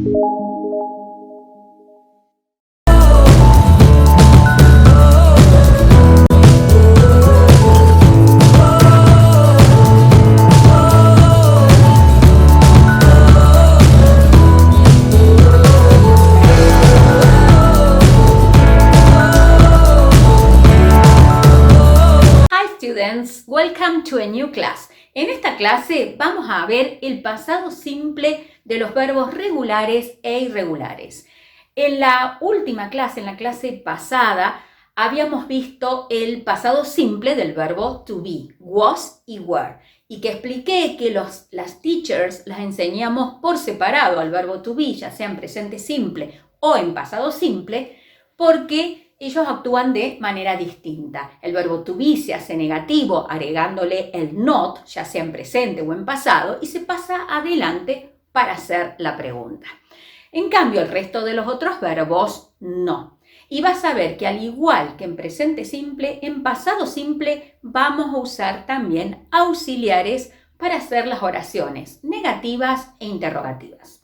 Welcome to a new class. En esta clase vamos a ver el pasado simple de los verbos regulares e irregulares. En la última clase, en la clase pasada, habíamos visto el pasado simple del verbo to be, was y were, y que expliqué que las teachers las enseñamos por separado al verbo to be, ya sea en presente simple o en pasado simple, porque ellos actúan de manera distinta. El verbo to be se hace negativo agregándole el not, ya sea en presente o en pasado, y se pasa adelante para hacer la pregunta. En cambio, el resto de los otros verbos no. Y vas a ver que al igual que en presente simple, en pasado simple vamos a usar también auxiliares para hacer las oraciones negativas e interrogativas.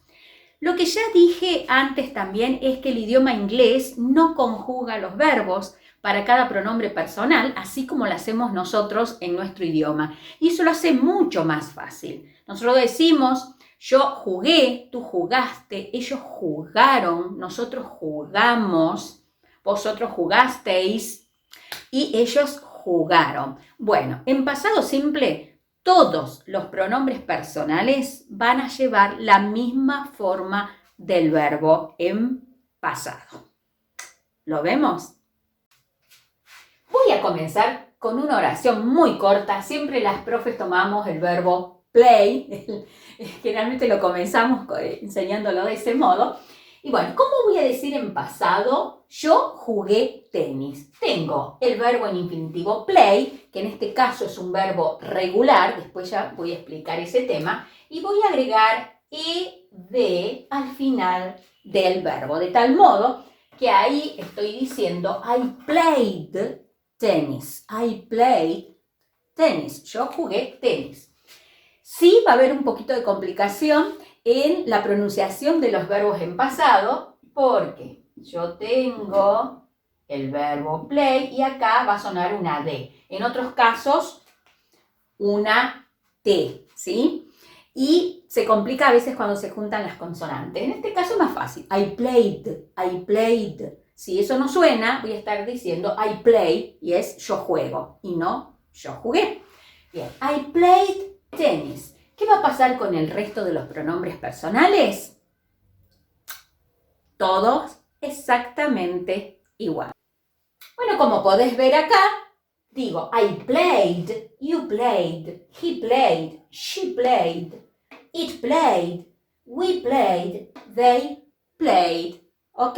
Lo que ya dije antes también es que el idioma inglés no conjuga los verbos para cada pronombre personal, así como lo hacemos nosotros en nuestro idioma. Y eso lo hace mucho más fácil. Nosotros decimos, yo jugué, tú jugaste, ellos jugaron, nosotros jugamos, vosotros jugasteis y ellos jugaron. Bueno, en pasado simple, todos los pronombres personales van a llevar la misma forma del verbo en pasado. ¿Lo vemos? Voy a comenzar con una oración muy corta. Siempre las profes tomamos el verbo play. Generalmente lo comenzamos enseñándolo de ese modo. Y bueno, ¿cómo voy a decir en pasado? Yo jugué tenis. Tengo el verbo en infinitivo play, que en este caso es un verbo regular, después ya voy a explicar ese tema, y voy a agregar ed al final del verbo, de tal modo que ahí estoy diciendo I played tennis. I played tennis. Yo jugué tenis. Sí va a haber un poquito de complicación en la pronunciación de los verbos en pasado, porque yo tengo el verbo play y acá va a sonar una D. En otros casos, una T, ¿sí? Y se complica a veces cuando se juntan las consonantes. En este caso es más fácil. I played. Si eso no suena, voy a estar diciendo I play y es yo juego y no yo jugué. Bien, I played tennis. ¿Qué va a pasar con el resto de los pronombres personales? Todos exactamente igual. Bueno, como podés ver acá, digo I played, you played, he played, she played, it played, we played, they played. ¿Ok?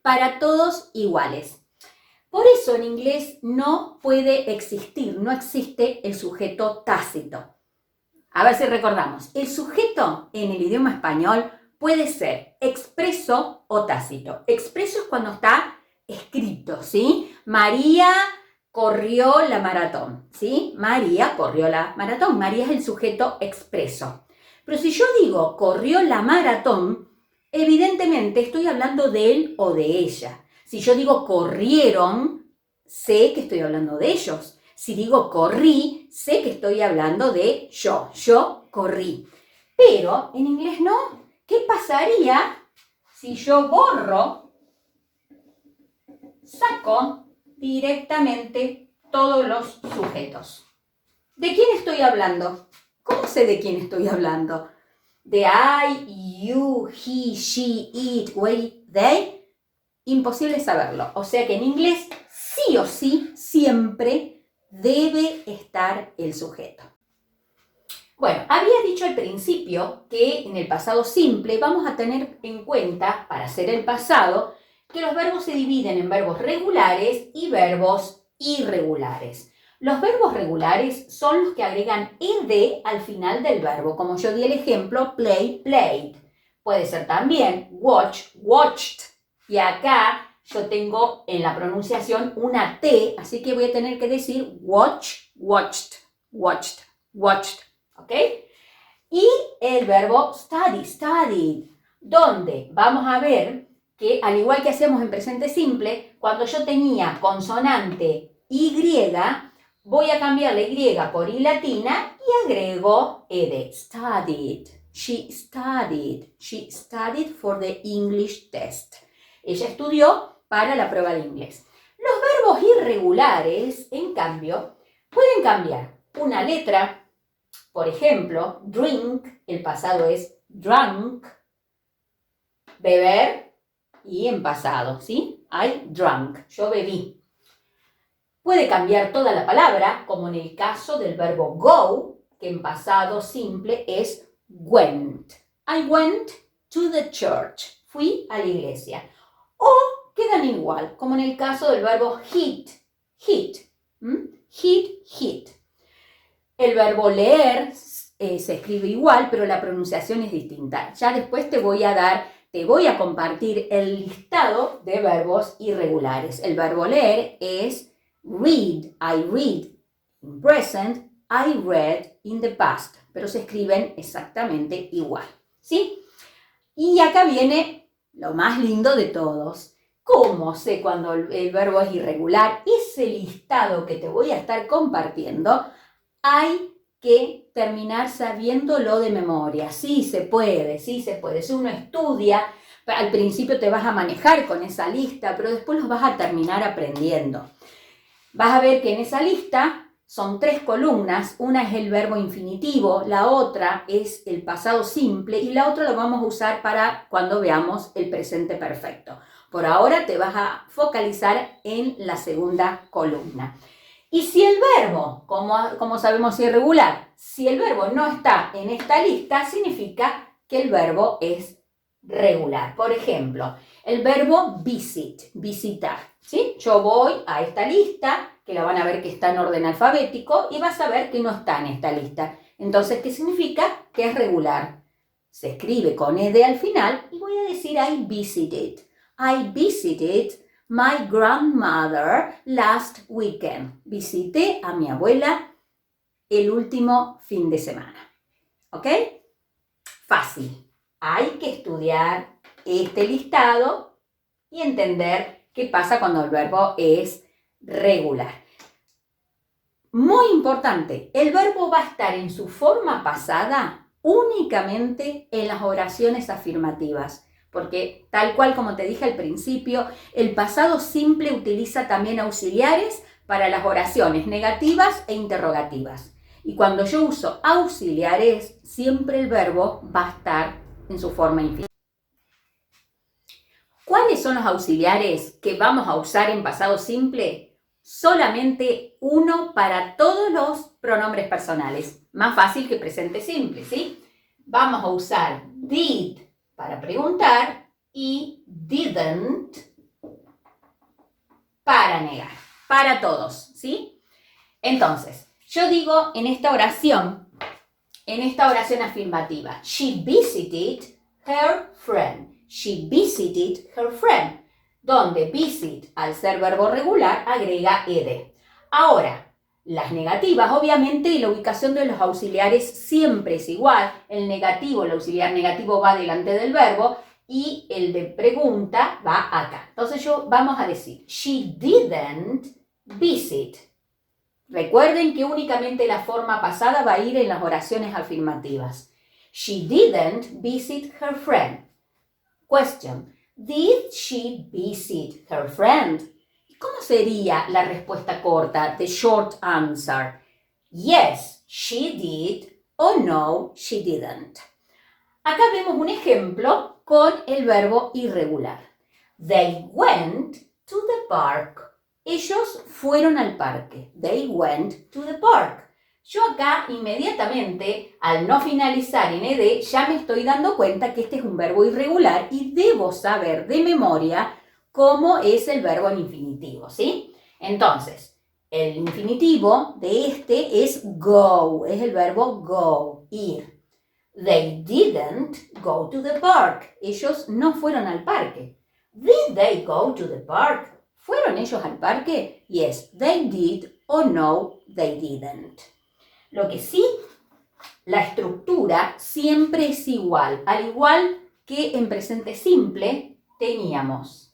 Para todos iguales. Por eso en inglés no puede existir, no existe el sujeto tácito. A ver si recordamos, el sujeto en el idioma español puede ser expreso o tácito. Expreso es cuando está escrito, ¿sí? María corrió la maratón, ¿sí? María corrió la maratón. María es el sujeto expreso. Pero si yo digo corrió la maratón, evidentemente estoy hablando de él o de ella. Si yo digo corrieron, sé que estoy hablando de ellos. Si digo corrí, sé que estoy hablando de yo. Yo corrí. Pero en inglés no. ¿Qué pasaría si yo borro, saco directamente todos los sujetos? ¿De quién estoy hablando? ¿Cómo sé de quién estoy hablando? ¿De I, you, he, she, it, we, they? Imposible saberlo. O sea que en inglés sí o sí siempre debe estar el sujeto. Bueno, había dicho al principio que en el pasado simple vamos a tener en cuenta, para hacer el pasado, que los verbos se dividen en verbos regulares y verbos irregulares. Los verbos regulares son los que agregan ed al final del verbo, como yo di el ejemplo, play, played. Puede ser también watch, watched. Y acá yo tengo en la pronunciación una T, así que voy a tener que decir watch, watched, watched, watched, ¿ok? Y el verbo study, studied, donde vamos a ver que, al igual que hacemos en presente simple, cuando yo tenía consonante Y, voy a cambiar la Y por I latina y agrego ed. Studied. She studied for the English test. Ella estudió para la prueba de inglés. Los verbos irregulares, en cambio, pueden cambiar una letra. Por ejemplo, drink, el pasado es drunk, beber, y en pasado, ¿sí? I drank, yo bebí. Puede cambiar toda la palabra, como en el caso del verbo go, que en pasado simple es went. I went to the church. Fui a la iglesia. O quedan igual, como en el caso del verbo hit. Hit. Hit. El verbo leer se escribe igual, pero la pronunciación es distinta. Ya después te voy a compartir el listado de verbos irregulares. El verbo leer es read. I read in present. I read in the past. Pero se escriben exactamente igual. ¿Sí? Y acá viene lo más lindo de todos. ¿Cómo sé cuando el verbo es irregular? Ese listado que te voy a estar compartiendo, hay que terminar sabiéndolo de memoria. Sí se puede. Si uno estudia, al principio te vas a manejar con esa lista, pero después los vas a terminar aprendiendo. Vas a ver que en esa lista son 3 columnas. Una es el verbo infinitivo, la otra es el pasado simple y la otra lo vamos a usar para cuando veamos el presente perfecto. Por ahora te vas a focalizar en la segunda columna. Y si el verbo, como sabemos irregular, si el verbo no está en esta lista, significa que el verbo es regular. Por ejemplo, el verbo visit, visitar. ¿Sí? Yo voy a esta lista, que la van a ver que está en orden alfabético, y vas a ver que no está en esta lista. Entonces, ¿qué significa? Que es regular. Se escribe con ed al final y voy a decir I visited. I visited my grandmother last weekend. Visité a mi abuela el último fin de semana. ¿Ok? Fácil. Hay que estudiar este listado y entender qué pasa cuando el verbo es regular. Muy importante, el verbo va a estar en su forma pasada únicamente en las oraciones afirmativas. Porque tal cual como te dije al principio, el pasado simple utiliza también auxiliares para las oraciones negativas e interrogativas. Y cuando yo uso auxiliares, siempre el verbo va a estar en su forma infinitiva. ¿Cuáles son los auxiliares que vamos a usar en pasado simple? Solamente uno para todos los pronombres personales. Más fácil que presente simple, ¿sí? Vamos a usar did para preguntar y didn't para negar, para todos, ¿sí? Entonces, yo digo en esta oración afirmativa, she visited her friend. She visited her friend, donde visit, al ser verbo regular, agrega ed. Ahora, las negativas, obviamente, la ubicación de los auxiliares siempre es igual. El negativo, el auxiliar negativo va delante del verbo y el de pregunta va acá. Entonces vamos a decir, she didn't visit. Recuerden que únicamente la forma pasada va a ir en las oraciones afirmativas. She didn't visit her friend. Question, did she visit her friend? ¿Cómo sería la respuesta corta, the short answer? Yes, she did, o no, she didn't. Acá vemos un ejemplo con el verbo irregular. They went to the park. Ellos fueron al parque. They went to the park. Yo acá inmediatamente, al no finalizar en ed, ya me estoy dando cuenta que este es un verbo irregular y debo saber de memoria cómo es el verbo en infinitivo, ¿sí? Entonces, el infinitivo de este es go, es el verbo go, ir. They didn't go to the park. Ellos no fueron al parque. Did they go to the park? ¿Fueron ellos al parque? Yes, they did, or no, they didn't. Lo que sí, la estructura siempre es igual, al igual que en presente simple teníamos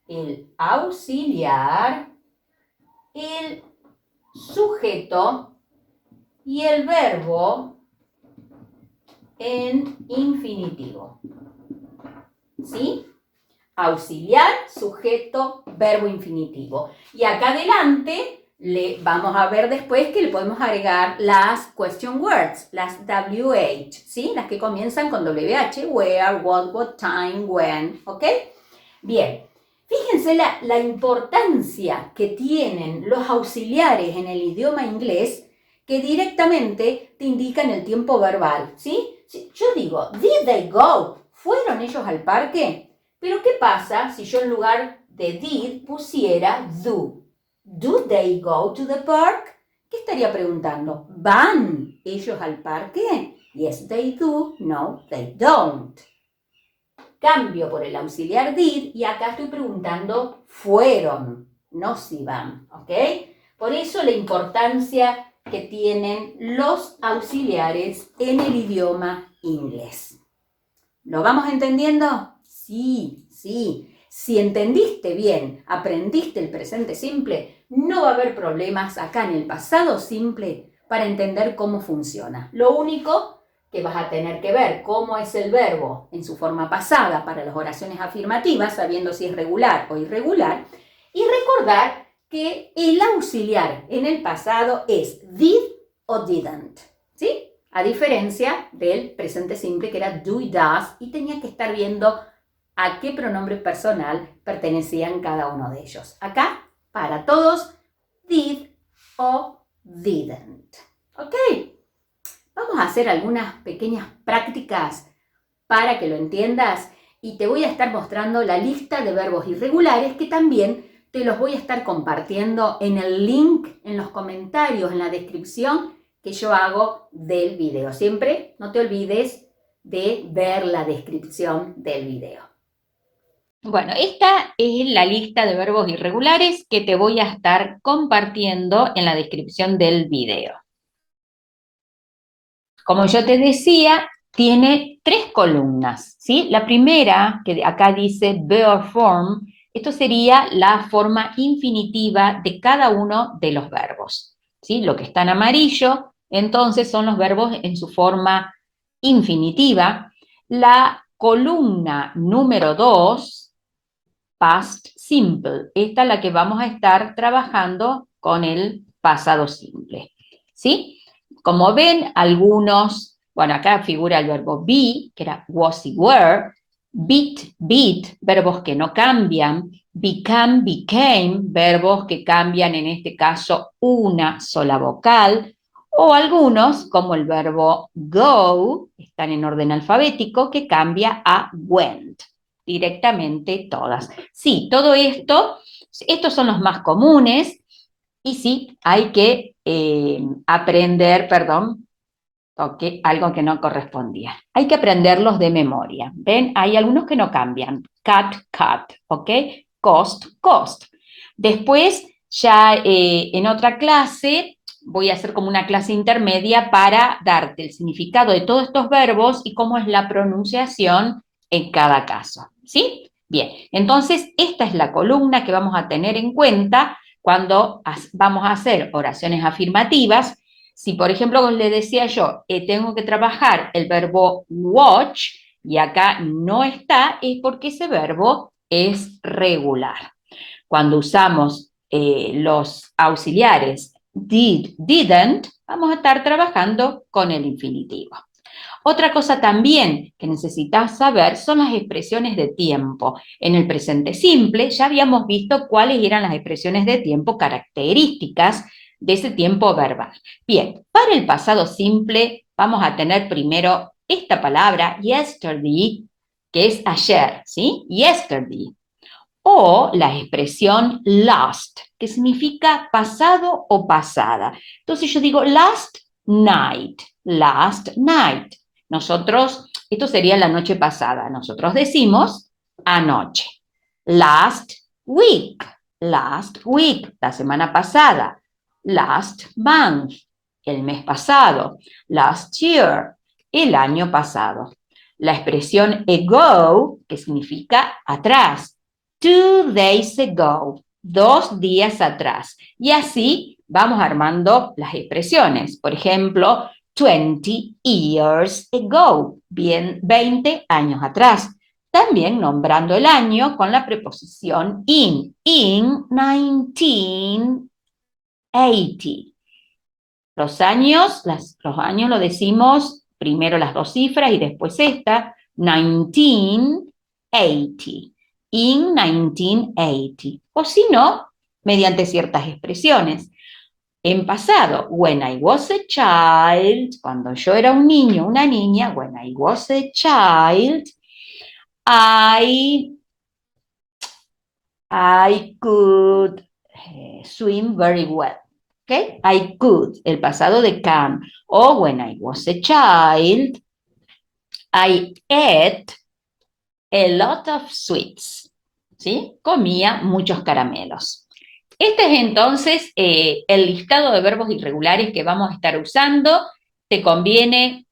el auxiliar, el sujeto y el verbo en infinitivo. ¿Sí? Auxiliar, sujeto, verbo infinitivo. Y acá adelante vamos a ver después que le podemos agregar las question words, las WH, ¿sí? Las que comienzan con WH, where, what time, when, ¿ok? Bien, fíjense la importancia que tienen los auxiliares en el idioma inglés que directamente te indican el tiempo verbal, ¿sí? Yo digo, did they go? ¿Fueron ellos al parque? Pero ¿qué pasa si yo en lugar de did pusiera do? Do they go to the park? ¿Qué estaría preguntando? ¿Van ellos al parque? Yes, they do. No, they don't. Cambio por el auxiliar did y acá estoy preguntando fueron, no si van, ¿ok? Por eso la importancia que tienen los auxiliares en el idioma inglés. ¿Lo vamos entendiendo? Sí, sí. Si entendiste bien, aprendiste el presente simple, no va a haber problemas acá en el pasado simple para entender cómo funciona. Lo único que vas a tener que ver cómo es el verbo en su forma pasada para las oraciones afirmativas, sabiendo si es regular o irregular, y recordar que el auxiliar en el pasado es did o didn't, ¿sí? A diferencia del presente simple que era do y does y tenía que estar viendo a qué pronombre personal pertenecían cada uno de ellos. Acá, para todos, did o didn't. ¿Ok? Vamos a hacer algunas pequeñas prácticas para que lo entiendas y te voy a estar mostrando la lista de verbos irregulares que también te los voy a estar compartiendo en el link, en los comentarios, en la descripción que yo hago del video. Siempre no te olvides de ver la descripción del video. Bueno, esta es la lista de verbos irregulares que te voy a estar compartiendo en la descripción del video. Como yo te decía, tiene 3 columnas, ¿sí? La primera, que acá dice verb form, esto sería la forma infinitiva de cada uno de los verbos, ¿sí? Lo que está en amarillo, entonces, son los verbos en su forma infinitiva. La columna número 2, past simple. Esta es la que vamos a estar trabajando con el pasado simple, ¿sí? Como ven, algunos, bueno, acá figura el verbo be, que era was y were, beat, verbos que no cambian, become, became, verbos que cambian, en este caso, una sola vocal, o algunos, como el verbo go, están en orden alfabético, que cambia a went. Directamente todas. Sí, todo esto, estos son los más comunes y sí, hay que aprender, perdón, toqué algo que no correspondía. Hay que aprenderlos de memoria. ¿Ven? Hay algunos que no cambian. Cut, ¿ok? Cost. Después, ya en otra clase, voy a hacer como una clase intermedia para darte el significado de todos estos verbos y cómo es la pronunciación en cada caso, ¿sí? Bien, entonces esta es la columna que vamos a tener en cuenta cuando vamos a hacer oraciones afirmativas. Si, por ejemplo, como le decía yo, tengo que trabajar el verbo watch y acá no está, es porque ese verbo es regular. Cuando usamos los auxiliares did, didn't, vamos a estar trabajando con el infinitivo. Otra cosa también que necesitas saber son las expresiones de tiempo. En el presente simple ya habíamos visto cuáles eran las expresiones de tiempo características de ese tiempo verbal. Bien, para el pasado simple vamos a tener primero esta palabra, yesterday, que es ayer, ¿sí? Yesterday. O la expresión last, que significa pasado o pasada. Entonces yo digo last night. Nosotros, esto sería la noche pasada, nosotros decimos anoche. Last week, la semana pasada. Last month, el mes pasado. Last year, el año pasado. la expresión ago, que significa atrás. 2 days ago, 2 días atrás. Y así vamos armando las expresiones. Por ejemplo, 20 years ago, bien, 20 años atrás. También nombrando el año con la preposición in 1980. Los años lo decimos primero las dos cifras y después esta, 1980, in 1980. O si no, mediante ciertas expresiones. En pasado, when I was a child, cuando yo era un niño, una niña, when I was a child, I could swim very well. Okay? I could, el pasado de can. O when I was a child, I ate a lot of sweets. ¿Sí? Comía muchos caramelos. Este es entonces el listado de verbos irregulares que vamos a estar usando. Te conviene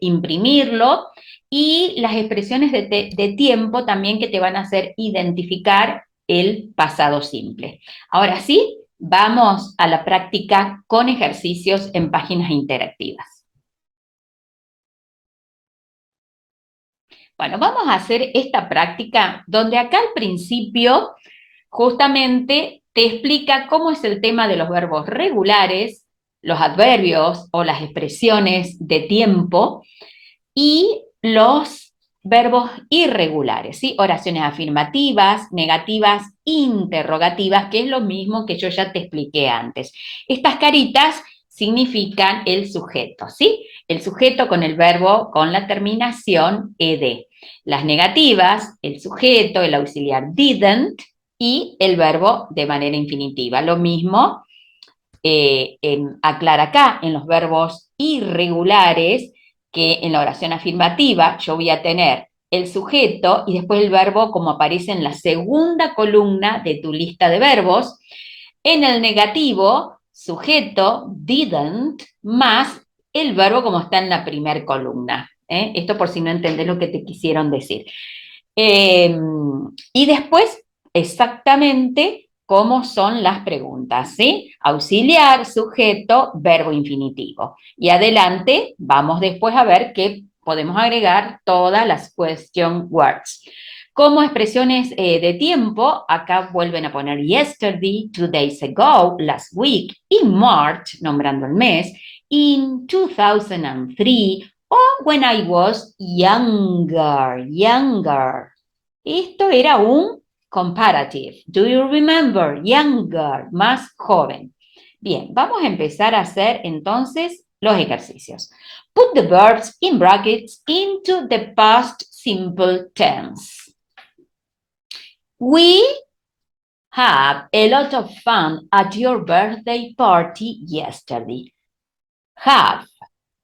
imprimirlo. Y las expresiones de tiempo también que te van a hacer identificar el pasado simple. Ahora sí, vamos a la práctica con ejercicios en páginas interactivas. Bueno, vamos a hacer esta práctica donde acá al principio justamente te explica cómo es el tema de los verbos regulares, los adverbios o las expresiones de tiempo y los verbos irregulares, ¿sí? Oraciones afirmativas, negativas, interrogativas, que es lo mismo que yo ya te expliqué antes. Estas caritas significan el sujeto, ¿sí? El sujeto con el verbo con la terminación ed. Las negativas, el sujeto, el auxiliar didn't y el verbo de manera infinitiva. Lo mismo aclara acá en los verbos irregulares, que en la oración afirmativa yo voy a tener el sujeto y después el verbo como aparece en la segunda columna de tu lista de verbos. En el negativo, sujeto, didn't, más el verbo como está en la primera columna. Esto por si no entendés lo que te quisieron decir. Y después, exactamente cómo son las preguntas, ¿sí? Auxiliar, sujeto, verbo infinitivo. Y adelante vamos después a ver qué podemos agregar todas las question words. Como expresiones de tiempo, acá vuelven a poner yesterday, 2 days ago, last week, in March, nombrando el mes, in 2003, o when I was younger. Esto era un comparative. Do you remember? Younger, más joven. Bien, vamos a empezar a hacer entonces los ejercicios. Put the verbs in brackets into the past simple tense. We had a lot of fun at your birthday party yesterday. Have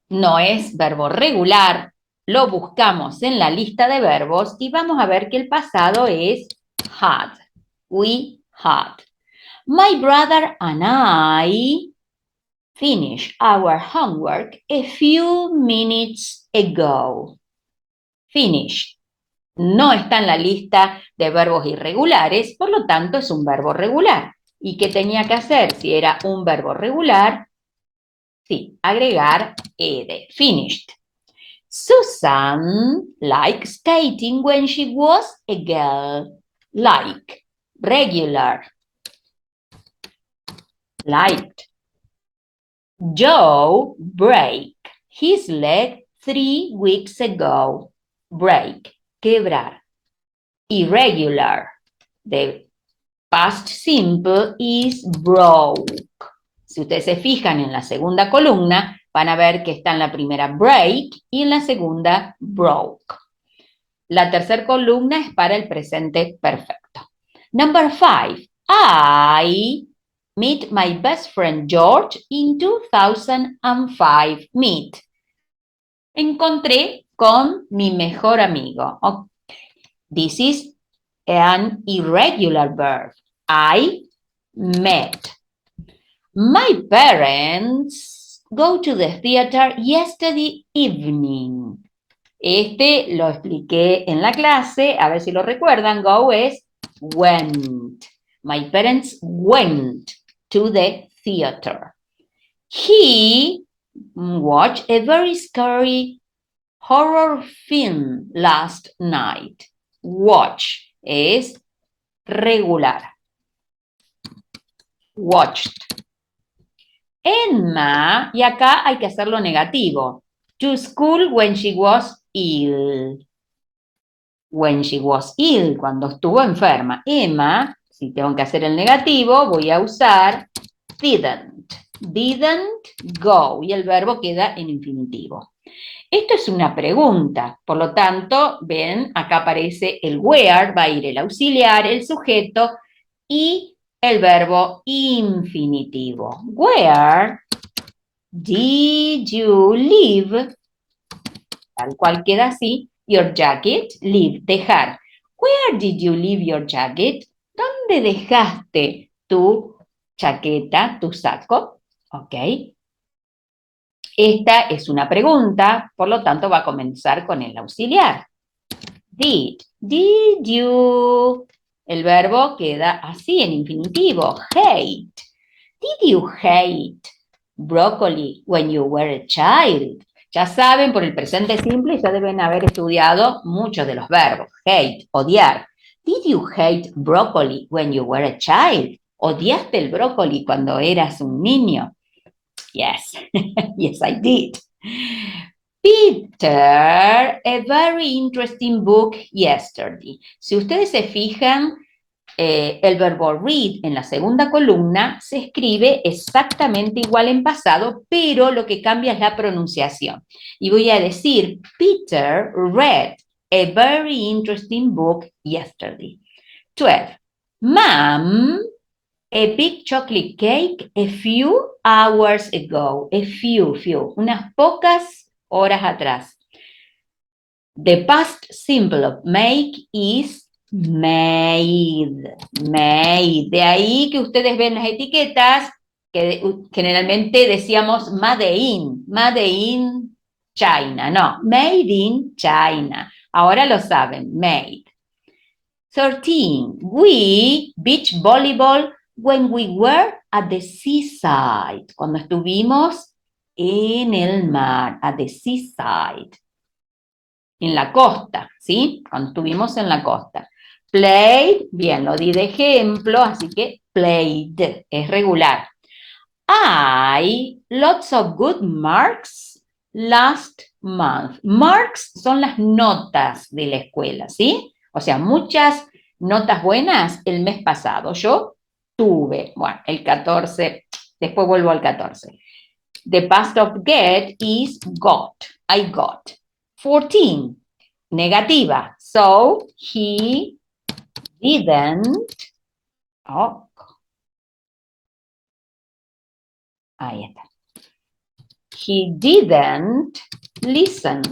no es verbo regular, lo buscamos en la lista de verbos y vamos a ver que el pasado es had. We had. My brother and I finished our homework a few minutes ago. Finish no está en la lista de verbos irregulares, por lo tanto es un verbo regular. ¿Y qué tenía que hacer si era un verbo regular? Sí, agregar ed, finished. Susan liked skating when she was a girl. Like, regular. Liked. Joe broke his leg 3 weeks ago. Break, quebrar. Irregular. The past simple is broke. Si ustedes se fijan en la segunda columna, van a ver que está en la primera break y en la segunda broke. La tercera columna es para el presente perfecto. Number 5. I met my best friend George in 2005. Meet. Encontré con mi mejor amigo. Okay. This is an irregular verb. I met. My parents go to the theater yesterday evening. Este lo expliqué en la clase, a ver si lo recuerdan. Go es went. My parents went to the theater. He watched a very scary horror film last night. Watch es regular. Watched. Emma, y acá hay que hacerlo negativo. To school when she was ill. When she was ill, cuando estuvo enferma. Emma, si tengo que hacer el negativo, voy a usar didn't. Didn't go. Y el verbo queda en infinitivo. Esto es una pregunta, por lo tanto, ven, acá aparece el where, va a ir el auxiliar, el sujeto y el verbo infinitivo. Where did you leave? Tal cual queda así. Your jacket, leave, dejar. Where did you leave your jacket? ¿Dónde dejaste tu chaqueta, tu saco? ¿Ok? Esta es una pregunta, por lo tanto va a comenzar con el auxiliar. Did you. El verbo queda así en infinitivo. Hate. Did you hate broccoli when you were a child? Ya saben, por el presente simple ya deben haber estudiado muchos de los verbos. Hate, odiar. Did you hate broccoli when you were a child? ¿Odiaste el brócoli cuando eras un niño? Yes, yes I did. Peter, a very interesting book yesterday. Si ustedes se fijan, el verbo read en la segunda columna se escribe exactamente igual en pasado, pero lo que cambia es la pronunciación. Y voy a decir, Peter read a very interesting book yesterday. 12. Mom, a big chocolate cake a few hours ago. A few, unas pocas horas atrás. The past simple of make is made. Made. De ahí que ustedes ven las etiquetas que generalmente decíamos made in China. No, made in China. Ahora lo saben, made. 13. We beach volleyball when we were at the seaside. Cuando estuvimos en el mar, at the seaside. En la costa, ¿sí? Cuando estuvimos en la costa. Played, bien, lo di de ejemplo, así que played, es regular. I, lots of good marks last month. Marks son las notas de la escuela, ¿sí? O sea, muchas notas buenas el mes pasado. Yo tuve, bueno, el 14, después vuelvo al 14. The past of get is got, I got. 14, negativa. So, he didn't. Oh, ahí está. He didn't listen.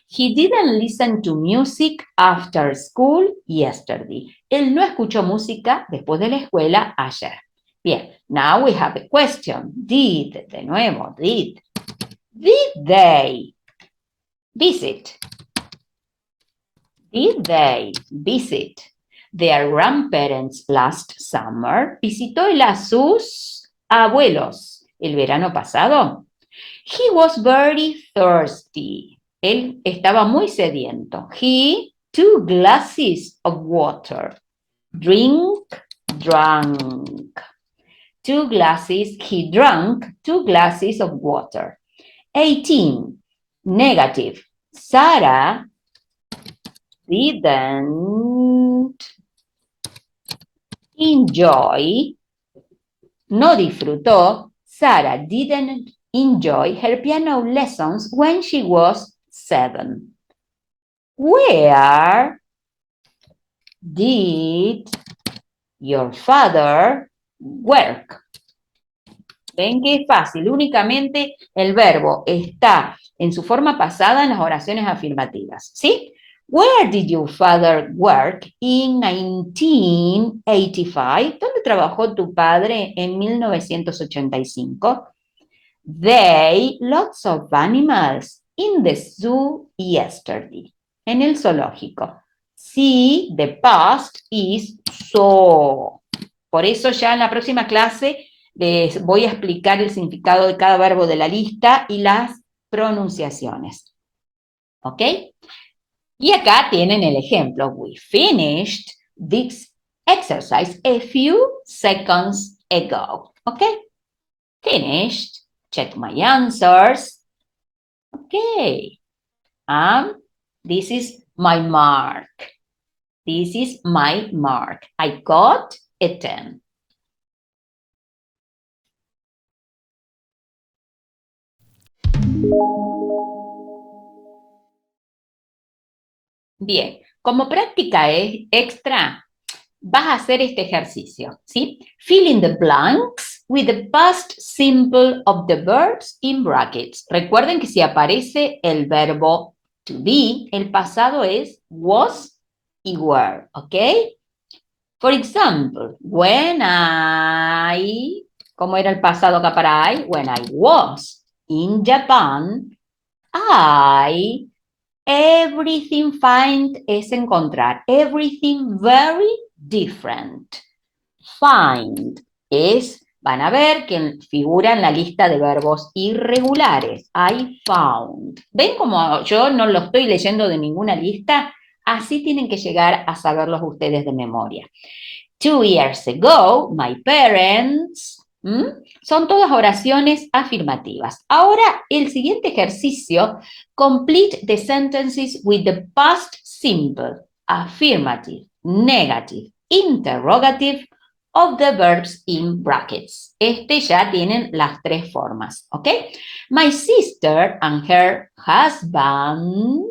He didn't listen to music after school yesterday. Él no escuchó música después de la escuela ayer. Bien, now we have a question. Did, de nuevo, did. Did they visit? Did they visit their grandparents last summer? ¿Visitó él a sus abuelos el verano pasado? He was very thirsty. Él estaba muy sediento. He, 2 glasses of water. Drink, drank. 2 glasses, he drank 2 glasses of water. 18, negative. Sarah didn't enjoy, no disfrutó, Sarah didn't enjoy her piano lessons when she was 7. Where did your father work? Ven que es fácil, únicamente el verbo está en su forma pasada en las oraciones afirmativas, ¿sí? Where did your father work in 1985? ¿Dónde trabajó tu padre en 1985? They, lots of animals. in the zoo yesterday. En el zoológico. See, the past is saw. Por eso ya en la próxima clase les voy a explicar el significado de cada verbo de la lista y las pronunciaciones. ¿Ok? Y acá tienen el ejemplo. We finished this exercise a few seconds ago. ¿Ok? Finished. Check my answers. Okay. This is my mark. This is my mark. I got a 10. Bien, como práctica extra, vas a hacer este ejercicio, ¿sí? Fill in the blanks with the past simple of the verbs in brackets. Recuerden que si aparece el verbo to be, el pasado es was y were, ¿ok? For example, ¿cómo era el pasado acá para I? When I was in Japan, everything find es encontrar. Everything very different. Find es, van a ver que figura en la lista de verbos irregulares. I found. ¿Ven como yo no lo estoy leyendo de ninguna lista? Así tienen que llegar a saberlos ustedes de memoria. 2 years ago, my parents... Son todas oraciones afirmativas. Ahora, el siguiente ejercicio, complete the sentences with the past simple, affirmative, negative, interrogative of the verbs in brackets. Ya tienen las tres formas, ¿ok? My sister and her husband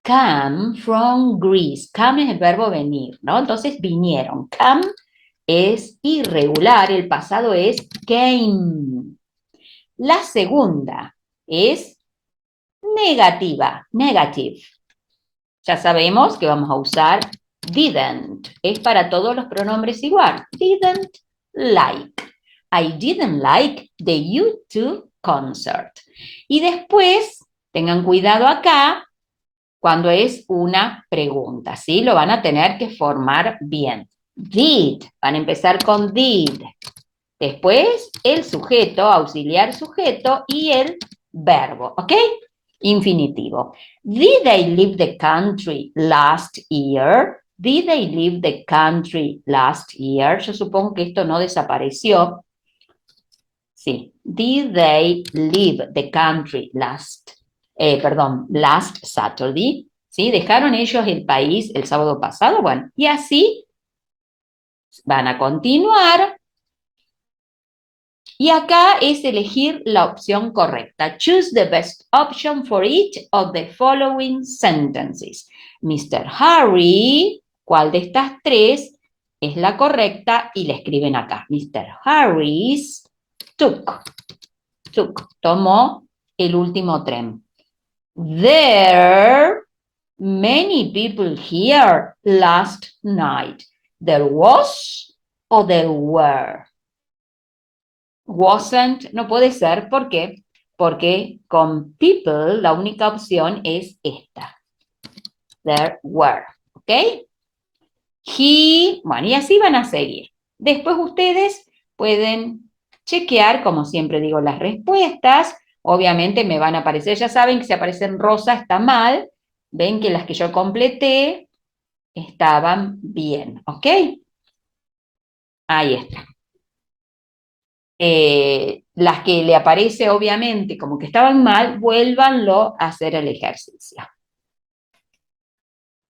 come from Greece. Come es el verbo venir, ¿no? Entonces, vinieron. Come es irregular, el pasado es came. La segunda es negativa, negative. Ya sabemos que vamos a usar didn't. Es para todos los pronombres igual. Didn't like. I didn't like the U2 concert. Y después, tengan cuidado acá, cuando es una pregunta, ¿sí? Lo van a tener que formar bien. Did, van a empezar con did. Después, el sujeto, auxiliar sujeto y el verbo, ¿ok? Infinitivo. Did they leave the country last year? Did they leave the country last year? Yo supongo que esto no desapareció. Sí. Did they leave the country last Saturday? ¿Sí? ¿Dejaron ellos el país el sábado pasado? Bueno, y así van a continuar. Y acá es elegir la opción correcta. Choose the best option for each of the following sentences. Mr. Harry, ¿cuál de estas tres es la correcta? Y le escriben acá. Mr. Harris took, tomó el último tren. There many people here last night. There was o there were. Wasn't no puede ser, ¿por qué? Porque con people la única opción es esta. There were, ¿ok? Bueno, y así van a seguir. Después ustedes pueden chequear, como siempre digo, las respuestas. Obviamente me van a aparecer, ya saben que si aparecen rosa está mal. Ven que las que yo completé estaban bien, ¿ok? Ahí está. Las que le aparece obviamente como que estaban mal, vuélvanlo a hacer el ejercicio.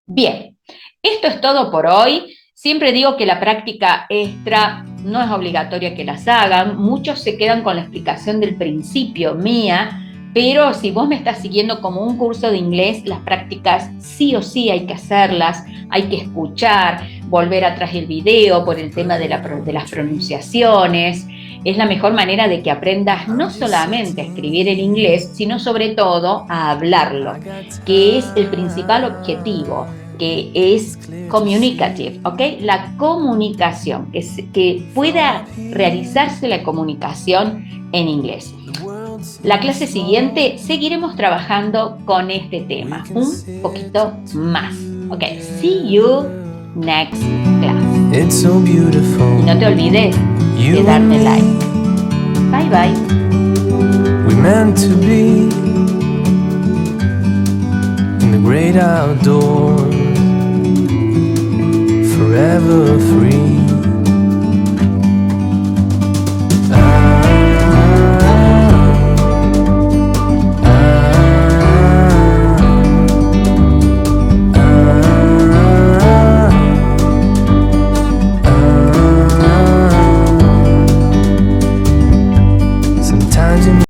Bien, esto es todo por hoy. Siempre digo que la práctica extra no es obligatoria que las hagan. Muchos se quedan con la explicación del principio mía, pero si vos me estás siguiendo como un curso de inglés, las prácticas sí o sí hay que hacerlas, hay que escuchar, volver atrás el video por el tema de las pronunciaciones. Es la mejor manera de que aprendas no solamente a escribir el inglés, sino sobre todo a hablarlo, que es el principal objetivo, que es communicative, ¿ok? La comunicación, que pueda realizarse la comunicación en inglés. La clase siguiente seguiremos trabajando con este tema un poquito más. Ok, see you next class. It's so beautiful. Y no te olvides de darme like. Bye bye. We meant to be in the great outdoors, forever free.